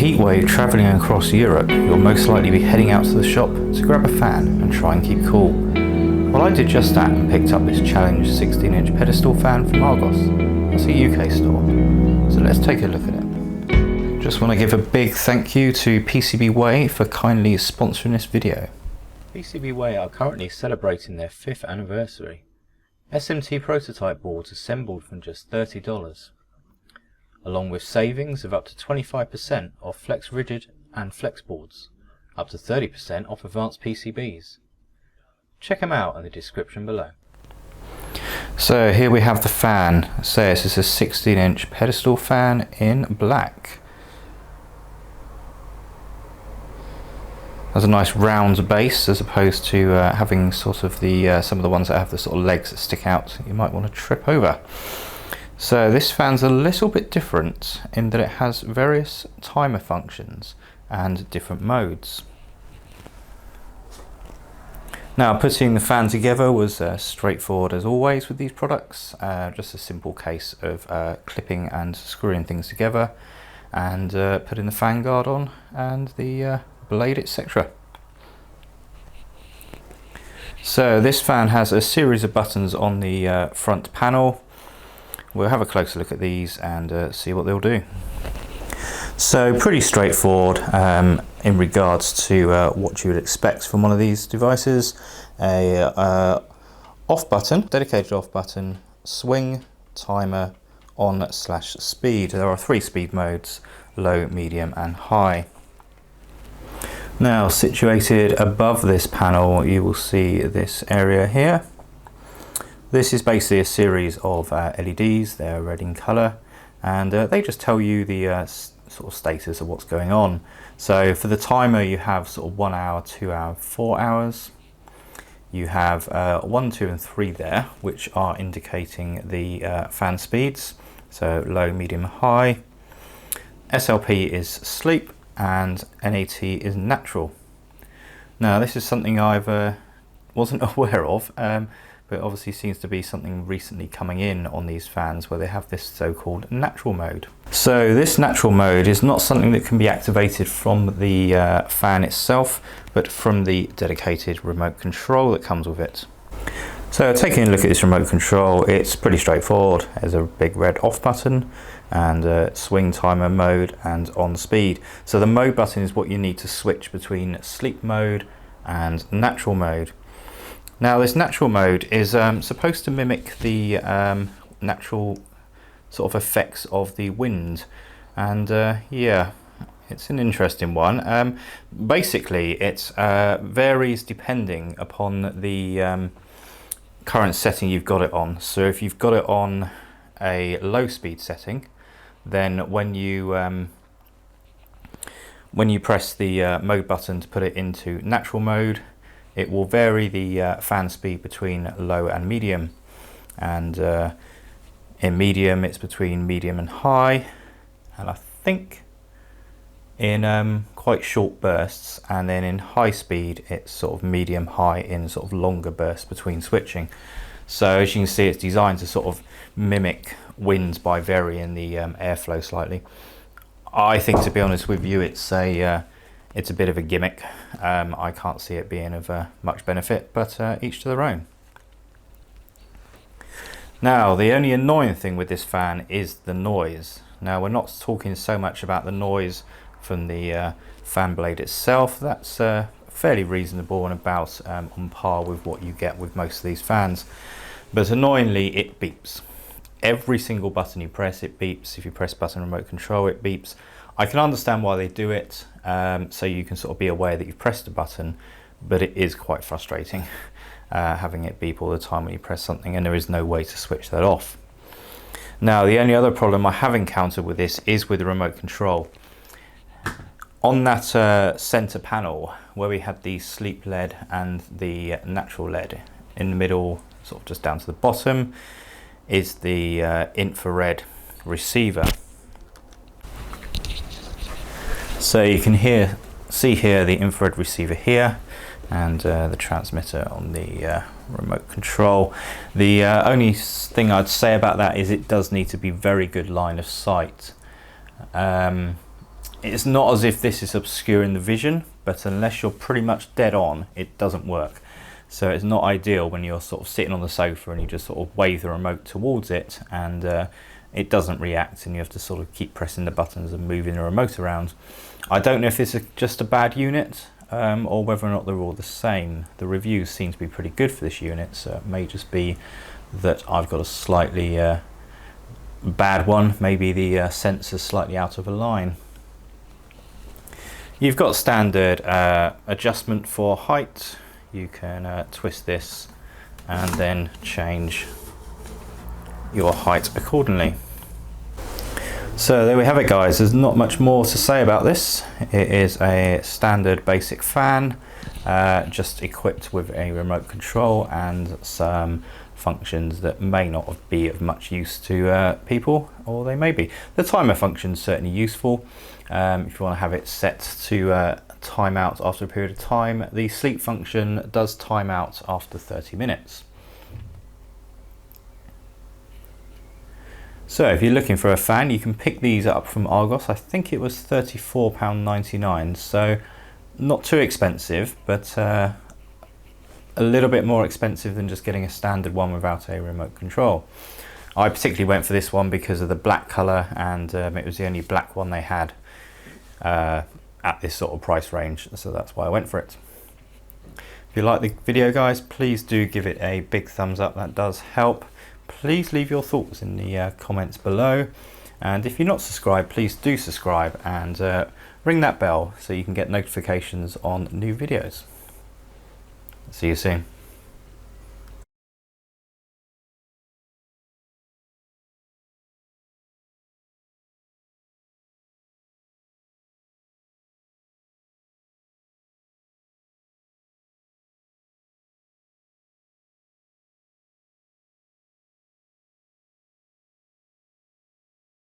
heatwave travelling across Europe, you'll most likely be heading out to the shop to grab a fan and try and keep cool. Well, I did just that and picked up this Challange 16-inch pedestal fan from Argos. That's a UK store. So let's take a look at it. Just want to give a big thank you to PCBWay for kindly sponsoring this video. PCBWay are currently celebrating their 5th anniversary. SMT prototype boards assembled from just $30, along with savings of up to 25% off flex rigid and flex boards, up to 30% off advanced PCBs. Check them out in the description below. So here we have the fan. So this is a 16-inch pedestal fan in black. Has a nice round base as opposed to having sort of the some of the ones that have the sort of legs that stick out you might want to trip over. So this fan's a little bit different in that it has various timer functions and different modes. Now, putting the fan together was straightforward as always with these products. Just a simple case of clipping and screwing things together and putting the fan guard on and the blade, etc. So this fan has a series of buttons on the front panel. We'll have a closer look at these and see what they'll do. So pretty straightforward in regards to what you would expect from one of these devices. A off button, dedicated off button, swing, timer, on/speed. There are 3 speed modes: low, medium and high. Now, situated above this panel, you will see this area here. This is basically a series of LEDs. They're red in colour, and they just tell you the sort of status of what's going on. So for the timer, you have sort of 1 hour, 2 hour, 4 hours. You have 1, 2 and 3 there, which are indicating the fan speeds. So low, medium, high. SLP is sleep, and NAT is natural. Now this is something I've wasn't aware of, but obviously seems to be something recently coming in on these fans where they have this so-called natural mode. So this natural mode is not something that can be activated from the fan itself, but from the dedicated remote control that comes with it. So taking a look at this remote control, it's pretty straightforward. There's a big red off button and swing, timer, mode and on speed. So the mode button is what you need to switch between sleep mode and natural mode. Now this natural mode is supposed to mimic the natural sort of effects of the wind, and yeah, it's an interesting one. Basically it varies depending upon the current setting you've got it on. So if you've got it on a low speed setting, then when you press the mode button to put it into natural mode, it will vary the fan speed between low and medium, and in medium it's between medium and high, and I think in quite short bursts, and then in high speed it's sort of medium high in sort of longer bursts between switching. So as you can see, it's designed to sort of mimic winds by varying the airflow slightly. I think, to be honest with you, it's a bit of a gimmick. I can't see it being of much benefit, but each to their own. Now, the only annoying thing with this fan is the noise. Now, we're not talking so much about the noise from the fan blade itself. That's fairly reasonable and about on par with what you get with most of these fans. But annoyingly, it beeps. Every single button you press, it beeps. If you press button remote control, it beeps. I can understand why they do it, so you can sort of be aware that you've pressed a button, but it is quite frustrating having it beep all the time when you press something, and there is no way to switch that off. Now, the only other problem I have encountered with this is with the remote control. On that center panel where we had the sleep LED and the natural LED, in the middle, sort of just down to the bottom, is the infrared receiver. So you can see here the infrared receiver here, and the transmitter on the remote control. The only thing I'd say about that is it does need to be very good line of sight. It's not as if this is obscuring the vision, but unless you're pretty much dead on, it doesn't work. So it's not ideal when you're sort of sitting on the sofa and you just sort of wave the remote towards it and it doesn't react, and you have to sort of keep pressing the buttons and moving the remote around. I don't know if this is just a bad unit or whether or not they're all the same. The reviews seem to be pretty good for this unit, so it may just be that I've got a slightly bad one. Maybe the sensor's slightly out of a line. You've got standard adjustment for height. You can twist this and then change your height accordingly. So there we have it, guys. There's not much more to say about this. It is a standard basic fan, just equipped with a remote control and some functions that may not be of much use to people, or they may be. The timer function is certainly useful if you want to have it set to time out after a period of time. The sleep function does time out after 30 minutes. So if you're looking for a fan, you can pick these up from Argos. I think it was £34.99, so not too expensive, but a little bit more expensive than just getting a standard one without a remote control. I particularly went for this one because of the black colour, and it was the only black one they had at this sort of price range, so that's why I went for it. If you like the video, guys, please do give it a big thumbs up. That does help. Please leave your thoughts in the comments below, and if you're not subscribed, please do subscribe and ring that bell so you can get notifications on new videos. See you soon.